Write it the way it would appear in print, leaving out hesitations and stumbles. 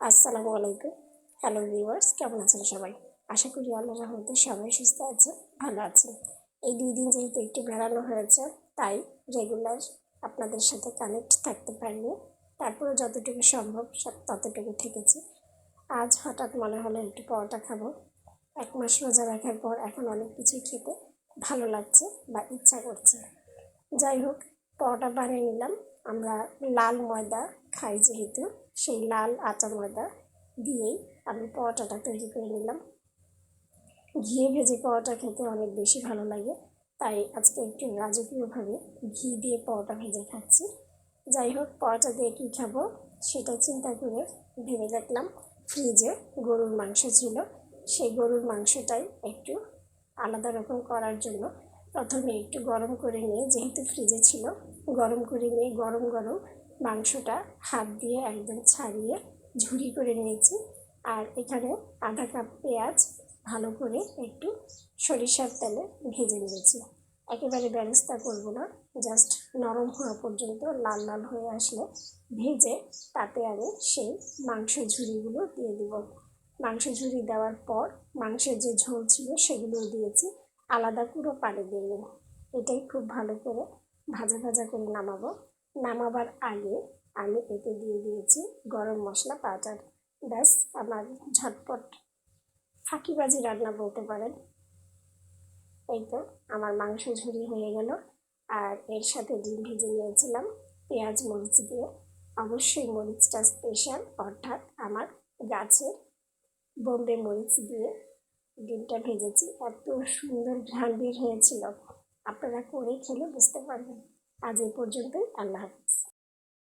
আসসালামু আলাইকুম। Hello viewers, কেমন আছেন সবাই? আশা করি আল্লাহর রহমতে সবাই সুস্থ আছেন, ভালো আছেন। এই 2 দিন যেহেতু একটু বেড়ানো হয়েছে, তাই রেগুলার আপনাদের সাথে কানেক্ট থাকতে পারিনি। তারপরে যতটুকু সম্ভব ততটুকু থেকেছি। আজ হঠাৎ মনে হলো একটু পরোটা খাবো। 1 মাস রোজা রাখার পর এখন অনেক কিছুই খেতে ভালো লাগছে বা ইচ্ছা করছে। যাই হোক, পরোটা বানিয়ে নিলাম। আমরা লাল ময়দা খাই যেহেতু, সেই লাল আটা ময়দা দিয়েই আমি পরোটাটা তৈরি করে নিলাম। ঘিয়ে ভেজে পরোটা খেতে অনেক বেশি ভালো লাগে, তাই আজকে একটু রাজকীয়ভাবে ঘি দিয়ে পরোটা ভেজে খাচ্ছি। যাই হোক, পরোটা দিয়ে কী খাবো সেটা চিন্তা করে ভেবে দেখলাম ফ্রিজে গরুর মাংস ছিল। সেই গরুর মাংসটাই একটু আলাদা রকম করার জন্য প্রথমে একটু গরম করে নিয়ে, যেহেতু ফ্রিজে ছিল, গরম করে নিয়ে গরম গরম মাংসটা হাত দিয়ে একদম ছাড়িয়ে ঝুরি করে নিয়েছি। আর এখানে আধা কাপ পেঁয়াজ ভালো করে একটু সরিষার তেলে ভেজে নিয়েছি। একেবারে বেরেস্তা করবো না, জাস্ট নরম হওয়া পর্যন্ত, লাল লাল হয়ে আসলে ভেজে তাতে আমি সেই মাংস ঝুরিগুলো দিয়ে দিব। মাংস ঝুরি দেওয়ার পর মাংসের যে ঝোল ছিল সেগুলোও দিয়েছি, আলাদা পুরো পানি দিইনি। এটাই খুব ভালো করে ভাজা ভাজা করে নামাবো। নামাবার আগে আমি এতে দিয়ে দিয়েছি গরম মশলা পাউডার। ব্যাস, আমার ঝটপট ফাঁকিবাজি রান্না বলতে পারেন। এই তো আমার মাংস ঝুরি হয়ে গেল। আর এর সাথে ডিম ভেজে নিয়েছিলাম পেঁয়াজ মরিচ দিয়ে। অবশ্যই মরিচটা স্পেশাল, অর্থাৎ আমার গাছের বোম্বে মরিচ দিয়ে ডিমটা ভেজেছি। এত সুন্দর ঘ্রাণ বের হয়েছিল, আপনারা করে খেলে বুঝতে পারবেন। আজ এই পর্যন্তই, আল্লাহ হাফিজ।